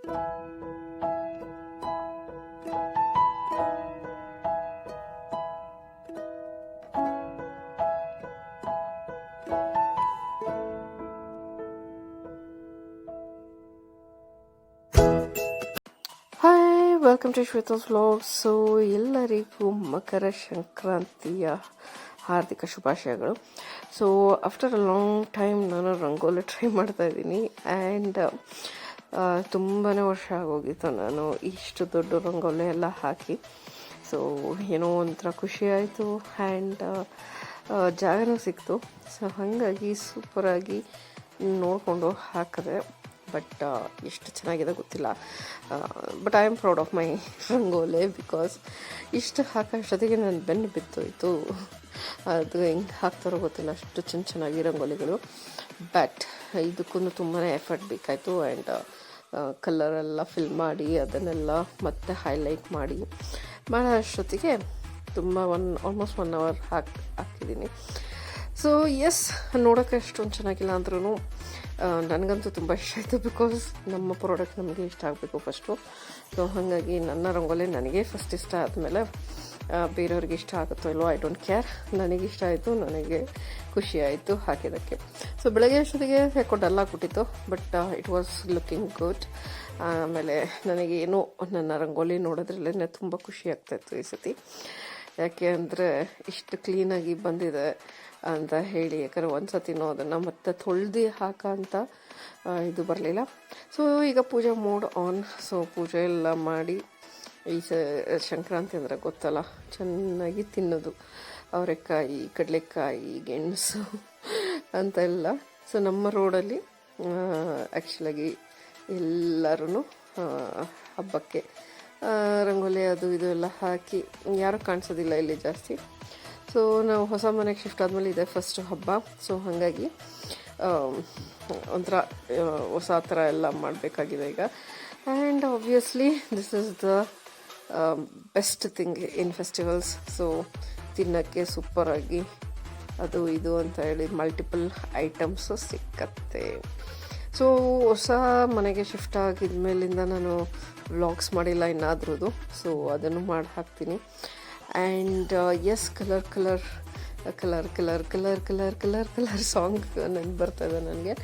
Hi, welcome to Shweta's vlog. So ಎಲ್ಲರಿಗೂ ಮಕರ ಸಂಕ್ರಾಂತಿಯ ಹಾರ್ದಿಕ ಶುಭಾಶಯಗಳು. So after a long time ನಾನು ರಂಗೋಲಿ ಟ್ರೈ ಮಾಡ್ತಾ ಇದ್ದೀನಿ ಆ್ಯಂಡ್ ತುಂಬಾ ವರ್ಷ ಆಗೋಗಿತ್ತು ನಾನು ಇಷ್ಟು ದೊಡ್ಡ ರಂಗೋಲಿ ಎಲ್ಲ ಹಾಕಿ. ಸೊ ಏನೋ ಒಂಥರ ಖುಷಿ ಆಯಿತು ಆ್ಯಂಡ್ ಜಾಗನೂ ಸಿಕ್ತು. ಸೊ ಹಾಗಾಗಿ ಸೂಪರಾಗಿ ನೋಡಿಕೊಂಡು ಹಾಕಿದೆ. ಬಟ್ ಎಷ್ಟು ಚೆನ್ನಾಗಿದೆ ಗೊತ್ತಿಲ್ಲ. But I am proud of my rangoli because ಇಷ್ಟು ಹಾಕೋಷ್ಟೊತ್ತಿಗೆ ನನ್ನ ಬೆನ್ನು ಬಿತ್ತೋಯ್ತು. ಅದು ಹೆಂಗೆ ಹಾಕ್ತಾರೋ ಗೊತ್ತಿಲ್ಲ, ಅಷ್ಟು ಚೆನ್ನಾಗಿ ರಂಗೋಲಿಗಳು. ಬಟ್ ಇದಕ್ಕೂ ತುಂಬಾ ಎಫರ್ಟ್ ಬೇಕಾಯಿತು ಆ್ಯಂಡ್ ಕಲರೆಲ್ಲ ಫಿಲ್ ಮಾಡಿ ಅದನ್ನೆಲ್ಲ ಮತ್ತೆ ಹೈಲೈಟ್ ಮಾಡಿ ಮಾಡೋ ಅಷ್ಟೊತ್ತಿಗೆ ತುಂಬ ಆಲ್ಮೋಸ್ಟ್ 1 hour ಹಾಕಿದ್ದೀನಿ. ಸೊ ಎಸ್, ನೋಡೋಕ್ಕೆ ಅಷ್ಟೊಂದು ಚೆನ್ನಾಗಿಲ್ಲ ಅಂದ್ರೂ ನನಗಂತೂ ತುಂಬ ಇಷ್ಟ ಆಯಿತು. ಬಿಕಾಸ್ ನಮ್ಮ ಪ್ರಾಡಕ್ಟ್ ನಮಗೆ ಇಷ್ಟ ಆಗಬೇಕು ಫಸ್ಟು. ಸೊ ಹಾಗಾಗಿ ನನ್ನ ರಂಗೋಲಿ ನನಗೆ ಫಸ್ಟ್ ಇಷ್ಟ ಆದಮೇಲೆ ಬೇರೆಯವ್ರಿಗೆ ಇಷ್ಟ ಆಗುತ್ತೋ ಇಲ್ವೋ ಐ ಡೋಂಟ್ ಕೇರ್. ನನಗೆ ಇಷ್ಟ ಆಯಿತು, ನನಗೆ ಖುಷಿ ಆಯಿತು ಹಾಕಿದ್ದಕ್ಕೆ. ಸೊ ಬೆಳಗ್ಗೆ ಅಷ್ಟೊತ್ತಿಗೆ ಯಾಕೋ ಡಲ್ ಆಗಿಬಿಟ್ಟಿತ್ತು, but it was looking good. ಆಮೇಲೆ ನನಗೇನು ನನ್ನ ರಂಗೋಲಿ ನೋಡೋದ್ರಲ್ಲೇ ತುಂಬ ಖುಷಿ ಆಗ್ತಾಯಿತ್ತು ಈ ಸತಿ. ಯಾಕೆ ಅಂದರೆ ಇಷ್ಟು ಕ್ಲೀನಾಗಿ ಬಂದಿದೆ ಅಂತ ಹೇಳಿ. ಯಾಕಂದರೆ ಒಂದು ಸತಿನೂ ಅದನ್ನು ಮತ್ತೆ ತೊಳೆದು ಹಾಕೋಂಥ ಇದು ಬರಲಿಲ್ಲ. ಸೊ ಈಗ ಪೂಜೆ ಮೋಡ್ ಆನ್. ಸೊ ಪೂಜೆ ಎಲ್ಲ ಮಾಡಿ, ಈ ಸಂಕ್ರಾಂತಿ ಅಂದರೆ ಗೊತ್ತಲ್ಲ, ಚೆನ್ನಾಗಿ ತಿನ್ನೋದು ಅವರೆಕಾಯಿ, ಕಡಲೆಕಾಯಿ, ಗೆಣಸು ಅಂತೆಲ್ಲ. ಸೊ ನಮ್ಮ ರೋಡಲ್ಲಿ ಆ್ಯಕ್ಚುಲಾಗಿ ಎಲ್ಲರೂ ಹಬ್ಬಕ್ಕೆ ರಂಗೋಲಿ ಅದು ಇದು ಎಲ್ಲ ಹಾಕಿ ಯಾರೂ ಕಾಣಿಸೋದಿಲ್ಲ ಇಲ್ಲಿ ಜಾಸ್ತಿ. ಸೊ ನಾವು ಹೊಸ ಮನೆಗೆ ಶಿಫ್ಟ್ ಆದಮೇಲೆ ಇದೆ ಫಸ್ಟ್ ಹಬ್ಬ. ಸೊ ಹಾಗಾಗಿ ಒಂಥರ ಹೊಸ ಥರ ಎಲ್ಲ ಮಾಡಬೇಕಾಗಿದೆ ಈಗ. And obviously this is the best thing in festivals. So ತಿನ್ನೋಕ್ಕೆ ಸೂಪರಾಗಿ ಅದು ಇದು ಅಂತ ಹೇಳಿ ಮಲ್ಟಿಪಲ್ ಐಟಮ್ಸು ಸಿಕ್ಕತ್ತೆ. ಸೊ ಹೊಸ ಮನೆಗೆ ಶಿಫ್ಟ್ ಆಗಿದ ಮೇಲಿಂದ ನಾನು ವ್ಲಾಗ್ಸ್ ಮಾಡಿಲ್ಲ ಇನ್ನಾದ್ರೂ. ಸೊ ಅದನ್ನು ಮಾಡಿ ಹಾಕ್ತೀನಿ. And yes, colour colour colour colour colour colour colour colour song ನೆನಪು ಬರ್ತಾಯಿದೆ ನನಗೆ.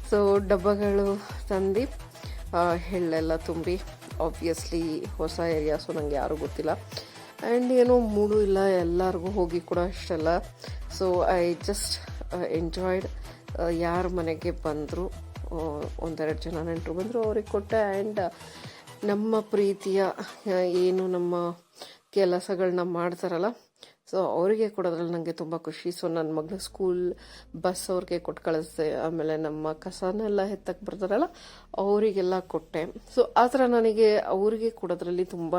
ಸೊ ಡಬ್ಬಗಳು ತಂದು ಎಳ್ಳೆಲ್ಲ ತುಂಬಿ, ಆಬ್ವಿಯಸ್ಲಿ ಹೊಸ ಏರಿಯಾ, ಸೊ ನನಗೆ ಯಾರೂ ಗೊತ್ತಿಲ್ಲ ಆ್ಯಂಡ್ ಏನೋ ಮೂಡು ಇಲ್ಲ ಎಲ್ಲರಿಗೂ ಹೋಗಿ ಕೂಡ ಅಷ್ಟೆಲ್ಲ. So I just enjoyed. ಯಾರ ಮನೆಗೆ ಬಂದರು, 1-2 ಜನ ನೆಂಟರು ಬಂದರು, ಅವ್ರಿಗೆ ಕೊಟ್ಟೆ. ಆ್ಯಂಡ್ ನಮ್ಮ ಪ್ರೀತಿಯ ಏನು ನಮ್ಮ ಕೆಲಸಗಳನ್ನ ಮಾಡ್ತಾರಲ್ಲ, ಸೊ ಅವರಿಗೆ ಕೊಡೋದ್ರಲ್ಲಿ ನನಗೆ ತುಂಬ ಖುಷಿ. ಸೊ ನನ್ನ ಮಗಳ ಸ್ಕೂಲ್ ಬಸ್ ಅವ್ರಿಗೆ ಕೊಟ್ಟು ಕಳಿಸ್ದೆ. ಆಮೇಲೆ ನಮ್ಮ ಕಸನೆಲ್ಲ ಎತ್ತಕ್ಕೆ ಬರ್ತಾರಲ್ಲ ಅವರಿಗೆಲ್ಲ ಕೊಟ್ಟೆ. ಸೊ ಆ ಥರ ನನಗೆ ಅವರಿಗೆ ಕೊಡೋದ್ರಲ್ಲಿ ತುಂಬ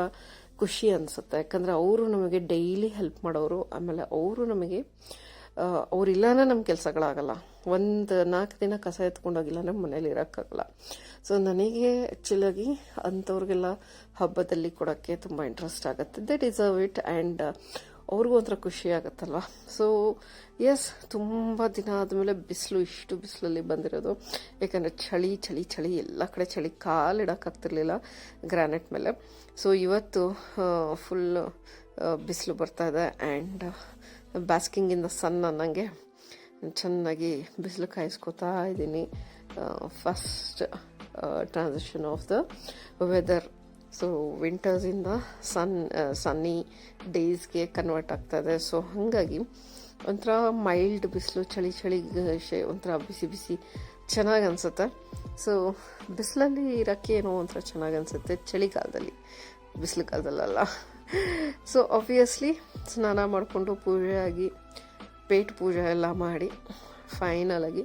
ಖುಷಿ ಅನಿಸುತ್ತೆ. ಯಾಕಂದರೆ ಅವರು ನಮಗೆ ಡೈಲಿ ಹೆಲ್ಪ್ ಮಾಡೋರು. ಆಮೇಲೆ ಅವರು ನಮಗೆ ಅವರಿಲ್ಲನೇ ನಮ್ಮ ಕೆಲಸಗಳಾಗಲ್ಲ. 1-4 ದಿನ ಕಸ ಎತ್ಕೊಂಡೋಗಿಲ್ಲ ನಮ್ಮ ಮನೇಲಿ ಇರೋಕ್ಕಾಗಲ್ಲ. ಸೊ ನನಗೆ ಆ್ಯಕ್ಚುಲಾಗಿ ಅಂಥವ್ರಿಗೆಲ್ಲ ಹಬ್ಬದಲ್ಲಿ ಕೊಡೋಕ್ಕೆ ತುಂಬ ಇಂಟ್ರೆಸ್ಟ್ ಆಗುತ್ತೆ. They deserve it. ಆ್ಯಂಡ್ ಅವ್ರಿಗೂ ಒಂಥರ ಖುಷಿ ಆಗುತ್ತಲ್ವ. ಸೊ ಎಸ್, ತುಂಬ ದಿನ ಆದಮೇಲೆ ಬಿಸಿಲು, ಇಷ್ಟು ಬಿಸಿಲಲ್ಲಿ ಬಂದಿರೋದು. ಯಾಕಂದರೆ ಚಳಿ ಚಳಿ ಚಳಿ ಎಲ್ಲ ಕಡೆ ಚಳಿ, ಕಾಲಿಡೋಕ್ಕಾಗ್ತಿರ್ಲಿಲ್ಲ ಗ್ರಾನೈಟ್ ಮೇಲೆ. ಸೊ ಇವತ್ತು ಫುಲ್ ಬಿಸಿಲು ಬರ್ತಾಯಿದೆ. ಆ್ಯಂಡ್ ಬ್ಯಾಸ್ಕಿಂಗ್ ಇನ್ ದ ಸನ್ ಅನ್ನಂಗೆ ಚೆನ್ನಾಗಿ ಬಿಸಿಲು ಕಾಯಿಸ್ಕೊತಾ ಇದ್ದೀನಿ. First transition of the weather. So ವಿಂಟರ್ಸಿಂದ ಸನ್ನಿ ಡೇಸ್ಗೆ ಕನ್ವರ್ಟ್ ಆಗ್ತಾಯಿದೆ. ಸೊ ಹಾಗಾಗಿ ಒಂಥರ ಮೈಲ್ಡ್ ಬಿಸಿಲು, ಚಳಿ ಚಳಿ ಒಂಥರ ಬಿಸಿ ಬಿಸಿ ಚೆನ್ನಾಗಿ ಅನಿಸುತ್ತೆ. ಸೊ ಬಿಸಿಲಲ್ಲಿ ಇರೋಕ್ಕೆ ಏನೋ ಒಂಥರ ಚೆನ್ನಾಗಿ ಅನಿಸುತ್ತೆ ಚಳಿಗಾಲದಲ್ಲಿ, ಬಿಸಿಲು ಕಾಲದಲ್ಲ. ಸೊ ಆಬ್ವಿಯಸ್ಲಿ ಸ್ನಾನ ಮಾಡಿಕೊಂಡು ಪೂಜೆ ಆಗಿ ಪೇಟ್ ಪೂಜೆ ಎಲ್ಲ ಮಾಡಿ ಫೈನಲಾಗಿ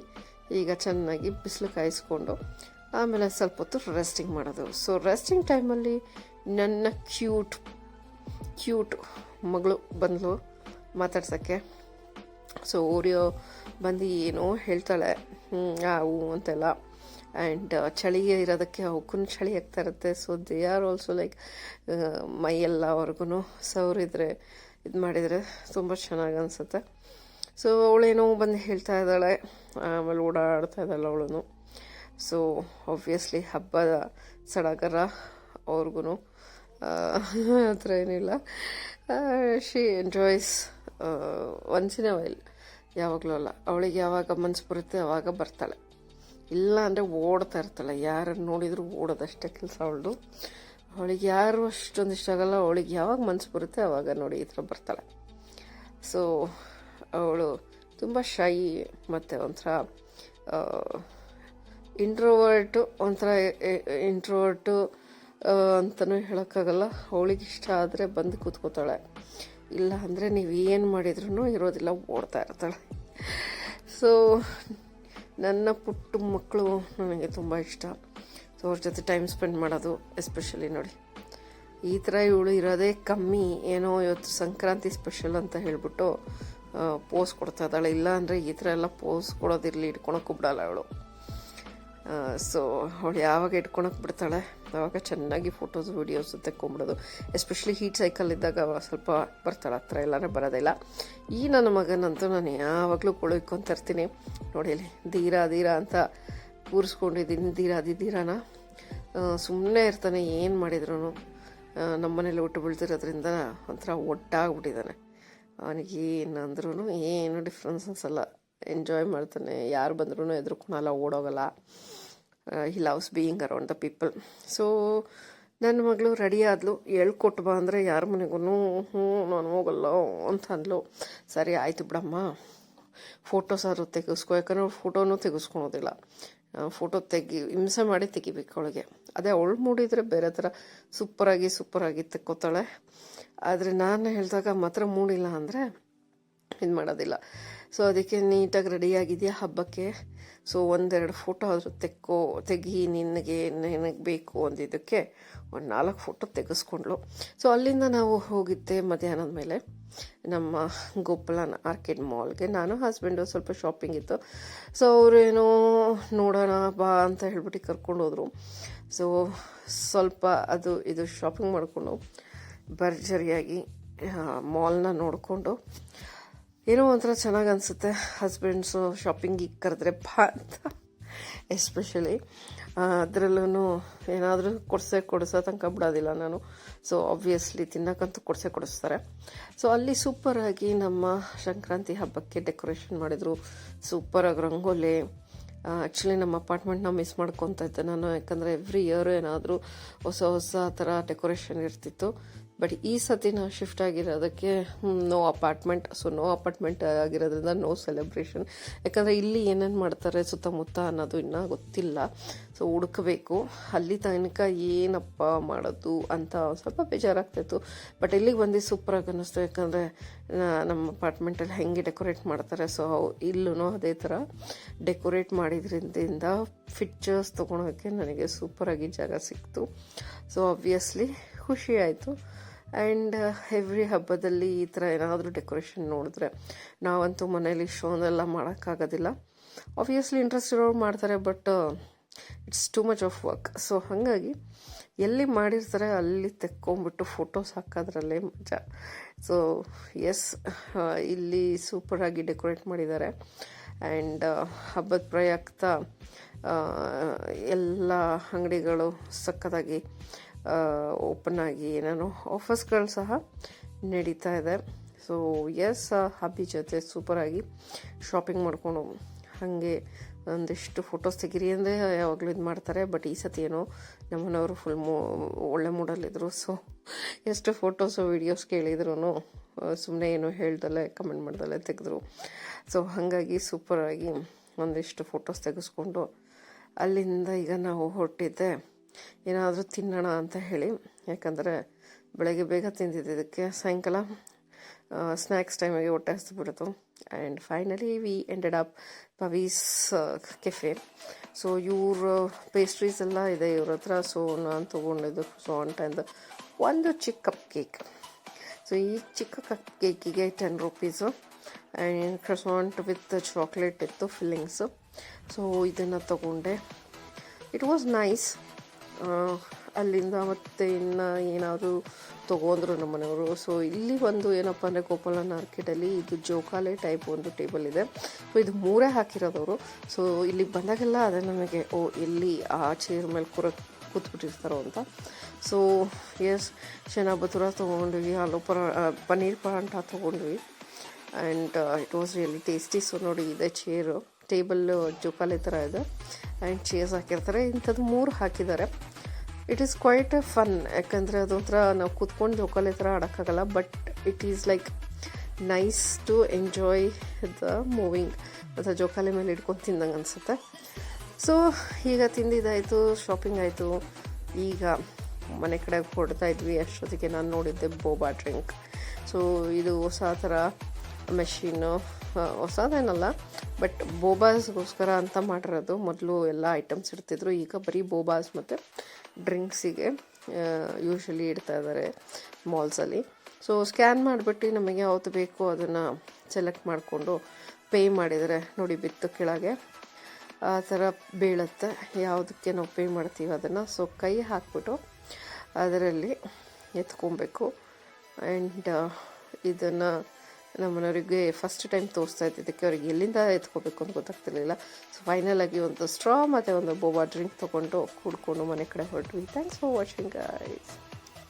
ಈಗ ಚೆನ್ನಾಗಿ ಬಿಸಿಲು ಕಾಯಿಸ್ಕೊಂಡು ಆಮೇಲೆ ಸ್ವಲ್ಪ ಹೊತ್ತು ರೆಸ್ಟಿಂಗ್ ಮಾಡೋದು. ಸೊ ರೆಸ್ಟಿಂಗ್ ಟೈಮಲ್ಲಿ ನನ್ನ ಕ್ಯೂಟ್ ಮಗಳು ಬಂದಳು ಮಾತಾಡ್ಸೋಕ್ಕೆ. ಸೊ ಓರಿಯೋ ಬಂದು ಏನೋ ಹೇಳ್ತಾಳೆ ಹೂ ಅಂತೆಲ್ಲ. ಆ್ಯಂಡ್ ಚಳಿಗೆ ಇರೋದಕ್ಕೆ ಅವಕ್ಕೂ ಚಳಿ ಆಗ್ತಾ ಇರುತ್ತೆ. So they are also like ಮೈಯೆಲ್ಲವರೆಗೂ ಸವರಿದ್ರೆ ಇದು ಮಾಡಿದರೆ ತುಂಬ ಚೆನ್ನಾಗಿ ಅನಿಸುತ್ತೆ. ಸೊ ಅವಳೇನೋ ಬಂದು ಹೇಳ್ತಾ ಇದ್ದಾಳೆ, ಆಮೇಲೆ ಓಡಾಡ್ತಾ ಇದ್ದಾಳೆ ಅವಳು. ಸೊ ಆಬ್ವಿಯಸ್ಲಿ ಹಬ್ಬದ ಸಡಗರ ಅವ್ರಿಗೂ ಆ ಥರ ಏನಿಲ್ಲ. She enjoys once in a while, ಯಾವಾಗಲೂ ಅಲ್ಲ. ಅವಳಿಗೆ ಯಾವಾಗ ಮನಸ್ಸು ಬರುತ್ತೆ ಆವಾಗ ಬರ್ತಾಳೆ, ಇಲ್ಲ ಅಂದರೆ ಓಡ್ತಾ ಇರ್ತಾಳೆ. ಯಾರನ್ನು ನೋಡಿದರೂ ಓಡೋದಷ್ಟೇ ಕೆಲಸ ಅವಳದು. ಅವಳಿಗೆ ಯಾರು ಅಷ್ಟೊಂದು ಇಷ್ಟ ಆಗಲ್ಲ. ಅವಳಿಗೆ ಯಾವಾಗ ಮನಸ್ಸು ಬರುತ್ತೆ ಆವಾಗ ನೋಡಿ ಈ ಥರ ಬರ್ತಾಳೆ. ಸೊ ಅವಳು ತುಂಬ ಶೈ ಮತ್ತು ಒಂಥರ ಇಂಟ್ರೋವರ್ಟು, ಒಂಥರ ಇಂಟ್ರೋವರ್ಟು ಅಂತಲೂ ಹೇಳೋಕ್ಕಾಗಲ್ಲ. ಅವಳಿಗೆ ಇಷ್ಟ ಆದರೆ ಬಂದು ಕೂತ್ಕೋತಾಳೆ, ಇಲ್ಲ ಅಂದರೆ ನೀವು ಏನು ಮಾಡಿದ್ರೂ ಇರೋದಿಲ್ಲ, ಓಡ್ತಾ ಇರ್ತಾಳೆ. ಸೊ ನನ್ನ ಪುಟ್ಟ ಮಕ್ಕಳು ನನಗೆ ತುಂಬ ಇಷ್ಟ. ಸೊ ಅವ್ರ ಜೊತೆ ಟೈಮ್ ಸ್ಪೆಂಡ್ ಮಾಡೋದು ಎಸ್ಪೆಷಲಿ ನೋಡಿ ಈ ಥರ ಇವಳು ಇರೋದೇ ಕಮ್ಮಿ. ಏನೋ ಇವತ್ತು ಸಂಕ್ರಾಂತಿ ಸ್ಪೆಷಲ್ ಅಂತ ಹೇಳ್ಬಿಟ್ಟು ಪೋಸ್ ಕೊಡ್ತಾ ಇದ್ದಾಳೆ. ಇಲ್ಲ ಅಂದರೆ ಈ ಥರ ಎಲ್ಲ ಪೋಸ್ ಕೊಡೋದಿರಲಿ, ಇಟ್ಕೊಳಕ್ಕೂ ಬಿಡಲ್ಲ ಅವಳು. ಸೊ ಅವಳು ಯಾವಾಗ ಇಟ್ಕೊಳಕ್ಕೆ ಬಿಡ್ತಾಳೆ ಆವಾಗ ಚೆನ್ನಾಗಿ ಫೋಟೋಸ್ ವೀಡಿಯೋಸ್ ತೆಕ್ಕೊಂಬಿಡೋದು. ಎಸ್ಪೆಷಲಿ ಹೀಟ್ ಸೈಕಲ್ ಇದ್ದಾಗ ಸ್ವಲ್ಪ ಬರ್ತಾಳೆ, ಹತ್ರ ಎಲ್ಲಾನೇ ಬರೋದಿಲ್ಲ. ಈ ನನ್ನ ಮಗನಂತೂ ನಾನು ಯಾವಾಗಲೂ ಕೊಳೊಯ್ಕೊತ ಇರ್ತೀನಿ. ನೋಡಿ ಅಲ್ಲಿ ಧೀರಾ ಧೀರಾ ಅಂತ ಕೂರಿಸ್ಕೊಂಡಿದ್ದೀನಿ. ಧೀರಾನ ಸುಮ್ಮನೆ ಇರ್ತಾನೆ, ಏನು ಮಾಡಿದ್ರು ನಮ್ಮನೇಲಿ ಒಟ್ಟು ಬೀಳ್ತಿರೋದ್ರಿಂದ ಒಂಥರ ಒಟ್ಟಾಗ್ಬಿಟ್ಟಿದ್ದಾನೆ. ಅವನಿಗೆ ಏನಂದ್ರೂ ಏನು ಡಿಫ್ರೆನ್ಸ್ ಅನ್ಸಲ್ಲ, ಎಂಜಾಯ್ ಮಾಡ್ತಾನೆ. ಯಾರು ಬಂದ್ರೂ ಎದುರ್ಕೊಳಲ್ಲ, ಓಡೋಗಲ್ಲ. He loves being around the people. So ನನ್ನ ಮಗಳು ರೆಡಿ ಆದ್ಲು, ಹೇಳ್ಕೊಟ್ಟು ಬಾ ಅಂದರೆ ಯಾರ ಮನೆಗೂ ನಾನು ಹೋಗಲ್ಲ ಅಂತ ಅಂದ್ಲು. ಸರಿ ಆಯಿತು ಬಿಡಮ್ಮ, ಫೋಟೋಸಾದ್ರು ತೆಗೆಸ್ಕೊ, ಯಾಕಂದ್ರೆ ಫೋಟೋನೂ ತೆಗೆಸ್ಕೊಳೋದಿಲ್ಲ. ಫೋಟೋ ಹಿಂಸೆ ಮಾಡಿ ತೆಗಿಬೇಕು ಅವಳಿಗೆ. ಅದೇ ಅವಳು ಮೂಡಿದರೆ ಬೇರೆ ಥರ ಸೂಪರಾಗಿ ತೆಕ್ಕೋತಾಳೆ. ಆದರೆ ನಾನು ಹೇಳಿದಾಗ ಮಾತ್ರ ಮೂಡಿಲ್ಲ ಅಂದರೆ ಇದು ಮಾಡೋದಿಲ್ಲ. ಸೊ ಅದಕ್ಕೆ ನೀಟಾಗಿ ರೆಡಿಯಾಗಿದೆಯಾ ಹಬ್ಬಕ್ಕೆ, ಸೊ ಒಂದೆರಡು ಫೋಟೋ ಆದರೂ ತೆಗಿ ನಿನಗೆ ಬೇಕು ಅಂದಿದ್ದಕ್ಕೆ ಒಂದು 4 ಫೋಟೋ ತೆಗೆಸ್ಕೊಂಡ್ಳು. ಸೊ ಅಲ್ಲಿಂದ ನಾವು ಹೋಗಿದ್ದೆ ಮಧ್ಯಾಹ್ನದ ಮೇಲೆ ನಮ್ಮ ಗೋಪಾಲನ್ ಆರ್ಕಿಡ್ ಮಾಲ್ಗೆ. ನಾನು ಹಸ್ಬೆಂಡು ಸ್ವಲ್ಪ ಶಾಪಿಂಗ್ ಇತ್ತು. ಸೊ ಅವರೇನೋ ನೋಡೋಣ ಬಾ ಅಂತ ಹೇಳ್ಬಿಟ್ಟು ಕರ್ಕೊಂಡು ಹೋದರು. ಸೊ ಸ್ವಲ್ಪ ಅದು ಇದು ಶಾಪಿಂಗ್ ಮಾಡಿಕೊಂಡು ಭರ್ಜರಿಯಾಗಿ ಮಾಲ್ನ ನೋಡಿಕೊಂಡು ಏನೋ ಒಂಥರ ಚೆನ್ನಾಗಿ ಅನಿಸುತ್ತೆ. ಹಸ್ಬೆಂಡ್ಸು ಶಾಪಿಂಗಿಗೆ ಕರೆದ್ರೆ ಬಾ ಅಂತ, ಎಸ್ಪೆಷಲಿ ಅದರಲ್ಲೂ ಏನಾದರೂ ಕೊಡಿಸೋ ತನಕ ಬಿಡೋದಿಲ್ಲ ನಾನು. ಸೊ ಆಬ್ವಿಯಸ್ಲಿ ತಿನ್ನಕ್ಕಂತೂ ಕೊಡಿಸ್ತಾರೆ. ಸೊ ಅಲ್ಲಿ ಸೂಪರಾಗಿ ನಮ್ಮ ಸಂಕ್ರಾಂತಿ ಹಬ್ಬಕ್ಕೆ ಡೆಕೋರೇಷನ್ ಮಾಡಿದರು. ಸೂಪರಾಗಿ ರಂಗೋಲಿ. ಆ್ಯಕ್ಚುಲಿ ನಮ್ಮ ಅಪಾರ್ಟ್ಮೆಂಟ್ನ ಮಿಸ್ ಮಾಡ್ಕೊತಾ ಇದ್ದೆ ನಾನು, ಯಾಕಂದರೆ ಎವ್ರಿ ಇಯರ್ ಏನಾದರೂ ಹೊಸ ಥರ ಡೆಕೋರೇಷನ್ ಇರ್ತಿತ್ತು. ಬಟ್ ಈ ಸತಿ ನಾವು ಶಿಫ್ಟ್ ಆಗಿರೋದಕ್ಕೆ ನೋ ಅಪಾರ್ಟ್ಮೆಂಟ್ ಆಗಿರೋದ್ರಿಂದ ನೋ ಸೆಲೆಬ್ರೇಷನ್. ಯಾಕಂದರೆ ಇಲ್ಲಿ ಏನೇನು ಮಾಡ್ತಾರೆ ಸುತ್ತಮುತ್ತ ಅನ್ನೋದು ಇನ್ನೂ ಗೊತ್ತಿಲ್ಲ. ಸೊ ಹುಡುಕಬೇಕು. ಅಲ್ಲಿ ತನಕ ಏನಪ್ಪ ಮಾಡೋದು ಅಂತ ಸ್ವಲ್ಪ ಬೇಜಾರಾಗ್ತಾಯಿತ್ತು. ಬಟ್ ಇಲ್ಲಿಗೆ ಬಂದು ಸೂಪರಾಗಿ ಅನ್ನಿಸ್ತು, ಯಾಕಂದರೆ ನಮ್ಮ ಅಪಾರ್ಟ್ಮೆಂಟಲ್ಲಿ ಹೆಂಗೆ ಡೆಕೋರೇಟ್ ಮಾಡ್ತಾರೆ. ಸೊ ಇಲ್ಲೂ ಅದೇ ಥರ ಡೆಕೋರೇಟ್ ಮಾಡಿದ್ರಿಂದ ಪಿಕ್ಚರ್ಸ್ ತೊಗೊಳೋಕ್ಕೆ ನನಗೆ ಸೂಪರಾಗಿ ಜಾಗ ಸಿಕ್ತು. ಸೊ ಆಬ್ವಿಯಸ್ಲಿ ಖುಷಿ ಆಯಿತು. ಆ್ಯಂಡ್ ಎವ್ರಿ ಹಬ್ಬದಲ್ಲಿ ಈ ಥರ ಏನಾದರೂ ಡೆಕೋರೇಷನ್ ನೋಡಿದ್ರೆ, ನಾವಂತೂ ಮನೇಲಿ ಇಷ್ಟೊಂದೆಲ್ಲ ಮಾಡೋಕ್ಕಾಗೋದಿಲ್ಲ. ಆಬ್ವಿಯಸ್ಲಿ ಇಂಟ್ರೆಸ್ಟ್ ಇರೋರು ಮಾಡ್ತಾರೆ, but it's too much of work. So ಹಾಗಾಗಿ ಎಲ್ಲಿ ಮಾಡಿರ್ತಾರೆ ಅಲ್ಲಿ ತೆಕ್ಕೊಂಬಿಟ್ಟು ಫೋಟೋಸ್ ಹಾಕೋದ್ರಲ್ಲೇ ಮಜಾ. ಸೊ ಎಸ್, ಇಲ್ಲಿ ಸೂಪರಾಗಿ ಡೆಕೋರೇಟ್ ಮಾಡಿದ್ದಾರೆ. ಆ್ಯಂಡ್ ಹಬ್ಬದ ಪ್ರಯುಕ್ತ ಎಲ್ಲ ಅಂಗಡಿಗಳು ಸಕ್ಕತ್ತಾಗಿ ಓಪನ್ ಆಗಿ ಏನೇನೋ ಆಫರ್ಸ್ಗಳು ಸಹ ನಡೀತಾ ಇದೆ. ಸೊ ಎಸ್, ಹಬ್ಬಿ ಜೊತೆ ಸೂಪರಾಗಿ ಶಾಪಿಂಗ್ ಮಾಡಿಕೊಂಡು ಹಾಗೆ ಒಂದಿಷ್ಟು ಫೋಟೋಸ್ ತೆಗೀರಿ ಅಂದರೆ ಯಾವಾಗಲೂ ಇದು ಮಾಡ್ತಾರೆ. ಬಟ್ ಈ ಸತಿ ಏನೋ ನಮ್ಮನೆಯವರು ಫುಲ್ ಒಳ್ಳೆ ಮೂಡಲ್ಲಿದ್ದರು. ಸೊ ಎಷ್ಟು ಫೋಟೋಸು ವೀಡಿಯೋಸ್ ಕೇಳಿದ್ರು ಸುಮ್ಮನೆ ಏನೋ ಹೇಳ್ದಲ್ಲೇ ಕಮೆಂಟ್ ಮಾಡ್ದಲ್ಲೇ ತೆಗೆದ್ರು. ಸೊ ಹಾಗಾಗಿ ಸೂಪರಾಗಿ ಒಂದಿಷ್ಟು ಫೋಟೋಸ್ ತೆಗೆಸ್ಕೊಂಡು ಅಲ್ಲಿಂದ ಈಗ ನಾವು ಹೊರಟಿದ್ದೆ ಏನಾದರೂ ತಿನ್ನೋಣ ಅಂತ ಹೇಳಿ. ಯಾಕಂದರೆ ಬೆಳಗ್ಗೆ ಬೇಗ ತಿಂದಿದ್ದಕ್ಕೆ ಸಾಯಂಕಾಲ ಸ್ನ್ಯಾಕ್ಸ್ ಟೈಮಿಗೆ ಹೊಟ್ಟೆ ಹಸ್ಬಿಡ್ತು. And finally we ended up Pavees cafe. So ಇವ್ರ ಪೇಸ್ಟ್ರೀಸ್ ಎಲ್ಲ ಇದೆ ಇವ್ರ ಹತ್ರ. ಸೊ ನಾನು ತೊಗೊಂಡಿದ್ದು ಕ್ರೊಸಾಂಟ್ ಒಂದು ಚಿಕ್ಕ ಕಪ್ ಕೇಕ್. ಸೊ ಈ ಚಿಕ್ಕ cup ಕೇಕಿಗೆ 10 rupees. And ಕ್ರೊಸಾಂಟ್ with chocolate ಇತ್ತು ಫಿಲ್ಲಿಂಗ್ಸು. ಸೊ ಇದನ್ನು ತೊಗೊಂಡೆ. It was nice. ಅಲ್ಲಿಂದ ಮತ್ತೆ ಇನ್ನು ಏನಾದರೂ ತೊಗೊಂಡ್ರು ನಮ್ಮ ಮನೆಯವರು. ಸೊ ಇಲ್ಲಿ ಒಂದು ಏನಪ್ಪ ಅಂದರೆ ಗೋಪಾಲನ್ ಆರ್ಕಿಡಲ್ಲಿ ಇದು ಜೋಕಾಲೆ ಟೈಪ್ ಒಂದು ಟೇಬಲ್ ಇದೆ. ಸೊ ಇದು 3 ಹಾಕಿರೋದವರು. ಸೊ ಇಲ್ಲಿಗೆ ಬಂದಾಗೆಲ್ಲ ಅದೇ ನನಗೆ ಎಲ್ಲಿ ಆ ಚೇರ್ ಮೇಲೆ ಕೂತ್ಬಿಟ್ಟಿರ್ತಾರೋ ಅಂತ. ಸೊ ಎಸ್, ಚನಾ ಬತೂರ ತೊಗೊಂಡ್ವಿ, ಪನ್ನೀರ್ ಪರಾಂಠ ತೊಗೊಂಡ್ವಿ. And it was really tasty. So ನೋಡಿ, ಇದೆ ಚೇರು, ಟೇಬಲ್ ಜೋಕಾಲಿ ಥರ ಇದೆ, ಆ್ಯಂಡ್ ಚೇರ್ಸ್ ಹಾಕಿರ್ತಾರೆ. ಇಂಥದ್ದು 3 ಹಾಕಿದ್ದಾರೆ. It is quite a fun, ಯಾಕಂದರೆ ಅದೊಂಥರ ನಾವು ಕೂತ್ಕೊಂಡು ಜೋಕಾಲಿ ಥರ ಆಡೋಕ್ಕಾಗಲ್ಲ, but it is like nice to enjoy the moving. ಮತ್ತು ಜೋಕಾಲಿ ಮೇಲೆ ಇಟ್ಕೊಂಡು ತಿಂದಂಗೆ ಅನಿಸುತ್ತೆ. ಸೊ ಈಗ ತಿಂದಿದ್ದಾಯಿತು, ಶಾಪಿಂಗ್ ಆಯಿತು. ಈಗ ಮನೆ ಕಡೆ ಹೊಡ್ತಾ ಇದ್ವಿ. ಅಷ್ಟೊತ್ತಿಗೆ ನಾನು ನೋಡಿದ್ದೆ ಬೋಬಾ ಡ್ರಿಂಕ್. ಸೊ ಇದು ಹೊಸ ಥರ ಮೆಷಿನ್ನು, ಹೊಸದೇನಲ್ಲ, ಬಟ್ ಬೋಬಾಸ್ಗೋಸ್ಕರ ಅಂತ ಮಾಡಿರೋದು. ಮೊದಲು ಎಲ್ಲ ಐಟಮ್ಸ್ ಇಡ್ತಿದ್ರು, ಈಗ ಬರೀ ಬೋಬಾಸ್ ಮತ್ತು ಡ್ರಿಂಕ್ಸಿಗೆ ಯೂಶ್ವಲಿ ಇಡ್ತಾ ಇದ್ದಾರೆ ಮಾಲ್ಸಲ್ಲಿ. ಸೊ ಸ್ಕ್ಯಾನ್ ಮಾಡಿಬಿಟ್ಟು ನಮಗೆ ಯಾವುದು ಬೇಕೋ ಅದನ್ನು ಸೆಲೆಕ್ಟ್ ಮಾಡಿಕೊಂಡು ಪೇ ಮಾಡಿದರೆ ನೋಡಿ ಬಿತ್ತು ಕೆಳಗೆ ಆ ಥರ ಬೀಳುತ್ತೆ, ಯಾವುದಕ್ಕೆ ನಾವು ಪೇ ಮಾಡ್ತೀವಿ ಅದನ್ನು. ಸೊ ಕೈ ಹಾಕ್ಬಿಟ್ಟು ಅದರಲ್ಲಿ ಎತ್ಕೊಬೇಕು. ಆ್ಯಂಡ್ ಇದನ್ನು ನಮ್ಮನೆಯವರಿಗೆ ಫಸ್ಟ್ ಟೈಮ್ ತೋರಿಸ್ತಾ ಇದ್ದಿದ್ದಕ್ಕೆ ಅವ್ರಿಗೆ ಎಲ್ಲಿಂದ ಎತ್ಕೋಬೇಕು ಅಂತ ಗೊತ್ತಾಗ್ತಿರ್ಲಿಲ್ಲ. ಸೊ ಫೈನಲಾಗಿ ಒಂದು ಸ್ಟ್ರಾ ಮತ್ತು ಒಂದು ಬೋಬಾ ಡ್ರಿಂಕ್ ತೊಗೊಂಡು ಕುಡ್ಕೊಂಡು ಮನೆ ಕಡೆ ಹೊರಟ್ವಿ. Thanks for watching guys.